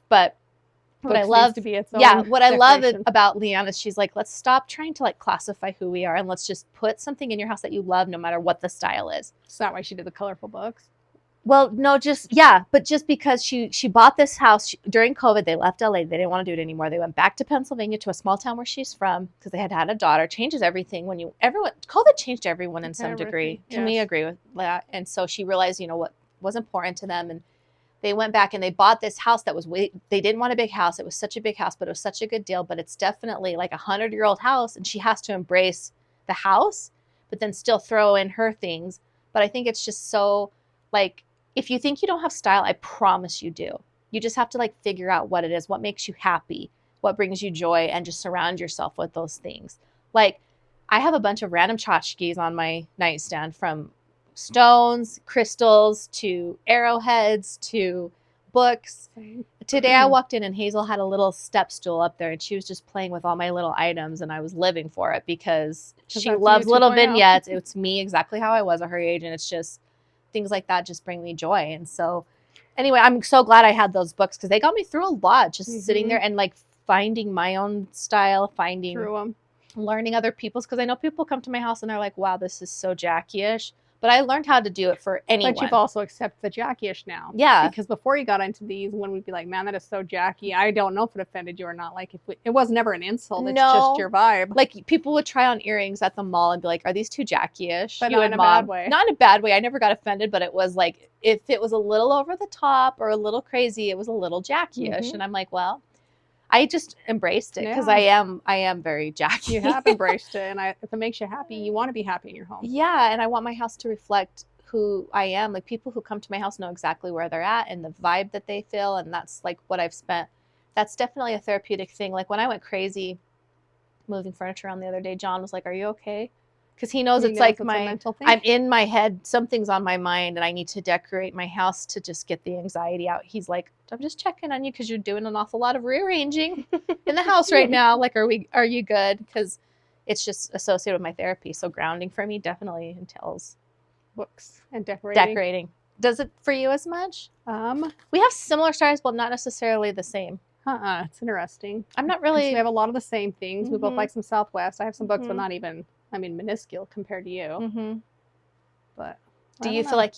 But what I love to be its own what I love decoration. about Leanne is she's like, let's stop trying to like classify who we are, and let's just put something in your house that you love, no matter what the style is. Is that why she did the colorful books? Well, no, just because she bought this house during COVID. They left LA. They didn't want to do it anymore. They went back to Pennsylvania, to a small town where she's from, because they had a daughter. Changes everything COVID changed everyone in some degree. To me, I agree with that. And so she realized, what was important to them, and they went back and they bought this house that was they didn't want a big house. It was such a big house, but it was such a good deal. But it's definitely like 100-year-old house, and she has to embrace the house, but then still throw in her things. But I think it's just so, like, if you think you don't have style, I promise you do. You just have to like figure out what it is, what makes you happy, what brings you joy, and just surround yourself with those things. Like, I have a bunch of random tchotchkes on my nightstand, from stones, crystals, to arrowheads, to books. Today I walked in and Hazel had a little step stool up there, and she was just playing with all my little items, and I was living for it because she loves little vignettes. It's me exactly how I was at her age, and it's just things like that just bring me joy. And so anyway, I'm so glad I had those books, because they got me through a lot, just sitting there and like finding my own style, learning other people's, because I know people come to my house and they're like, wow, this is so Jackie-ish. But I learned how to do it for anyone. But you've also accepted the Jackie-ish now. Yeah. Because before you got into these, when we'd be like, man, that is so Jackie, I don't know if it offended you or not. Like, it was never an insult. It's just your vibe. Like, people would try on earrings at the mall and be like, are these too Jackie-ish? But not in a bad way. Not in a bad way. I never got offended, but it was like, if it was a little over the top or a little crazy, it was a little Jackie-ish. And I'm like, well, I just embraced it, because I am very Jackie. You have embraced it, and if it makes you happy, you want to be happy in your home. Yeah, and I want my house to reflect who I am. Like, people who come to my house know exactly where they're at and the vibe that they feel, and that's like what I've spent. That's definitely a therapeutic thing. Like, when I went crazy moving furniture around the other day, John was like, are you okay? Because he knows it's like I'm in my head, something's on my mind, and I need to decorate my house to just get the anxiety out. He's like, I'm just checking on you because you're doing an awful lot of rearranging in the house right now. Like, are you good? Because it's just associated with my therapy. So grounding for me definitely entails books and decorating. Does it for you as much? We have similar styles, but not necessarily the same. It's interesting. I'm not really. We have a lot of the same things. We both like some Southwest. I have some books, but not even, minuscule compared to you. But do you feel like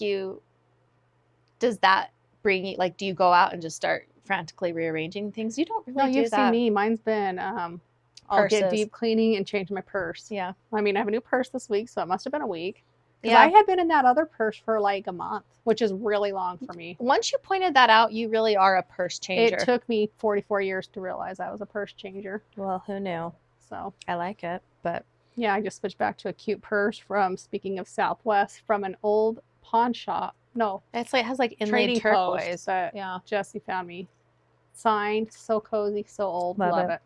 does that bring you, like, do you go out and just start frantically rearranging things? You don't really do you've that. seen me. Mine's been, I'll get deep cleaning and change my purse. Yeah. I have a new purse this week, so it must have been a week. Because I had been in that other purse for like a month, which is really long for me. Once you pointed that out, you really are a purse changer. It took me 44 years to realize I was a purse changer. Well, who knew? So I like it, but yeah, I just switched back to a cute purse speaking of Southwest, from an old pawn shop. No, it's like, it has like inlaid turquoise. That Jesse found me. Signed, so cozy, so old. Love it.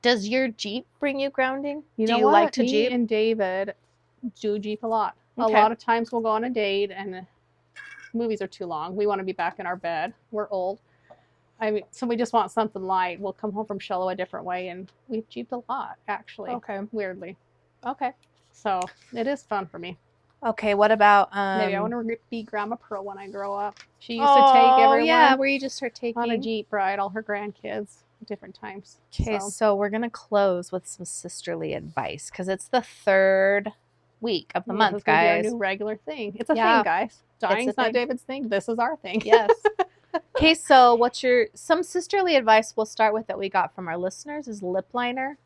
Does your Jeep bring you grounding? Do you like to Jeep? Me and David do Jeep a lot. Okay. A lot of times we'll go on a date, and movies are too long. We want to be back in our bed. We're old. So we just want something light. We'll come home from Shiloh a different way, and we've Jeeped a lot, actually. Okay. Weirdly. Okay. So it is fun for me. Okay, what about Maybe I want to be Grandma Pearl when I grow up. She used to oh, take everyone yeah, where you just start on a taking. Jeep ride, all her grandkids, at different times. Okay, so we're gonna close with some sisterly advice because it's the third week of the this month, is gonna be our guys. new regular thing. It's a Yeah, thing, guys. Dying's not thing. David's thing. This is our thing. Yes. Okay, so what's some sisterly advice we'll start with that we got from our listeners is lip liner.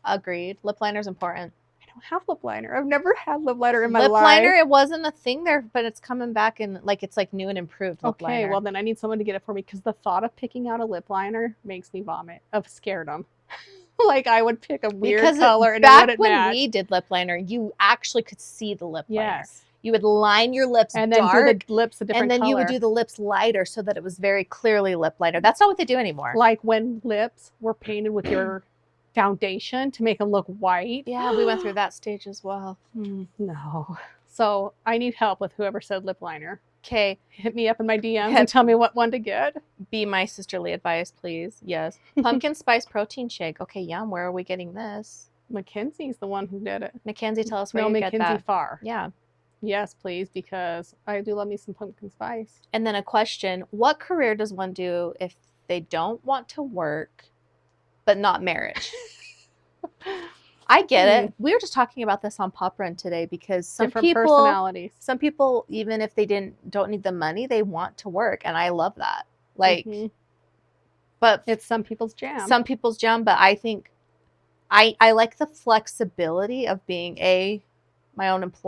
Agreed. Lip liner's important. I don't have lip liner. I've never had lip liner in my Lip life. liner, it wasn't a thing there, but it's coming back and like it's like new and improved lip Okay, liner. well then I need someone to get it for me because the thought of picking out a lip liner makes me vomit of scaredom. Like I would pick a weird color and it wouldn't when match. we did lip liner, you actually could see the lip liner. Yes. You would line your lips and then dark, do the lips a different and then color. you would do the lips lighter so that it was very clearly lip liner. That's not what they do anymore. Like when lips were painted with your foundation to make them look white. Yeah, we went through that stage as well. No. So I need help with whoever said lip liner. Okay. Hit me up in my DMs and tell me what one to get. Be my sisterly advice, please. Yes. Pumpkin spice protein shake. Okay, yum. Where are we getting this? Mackenzie's the one who did it. Mackenzie, tell us where no, you Mackenzie get that. Farr. Yeah. Yes, please, because I do love me some pumpkin spice. And then a question, what career does one do if they don't want to work, but not marriage? I get it. We were just talking about this on Pop Run today because some people, even if they don't need the money, they want to work, and I love that. Like, but it's some people's jam. But I think I like the flexibility of being my own employee.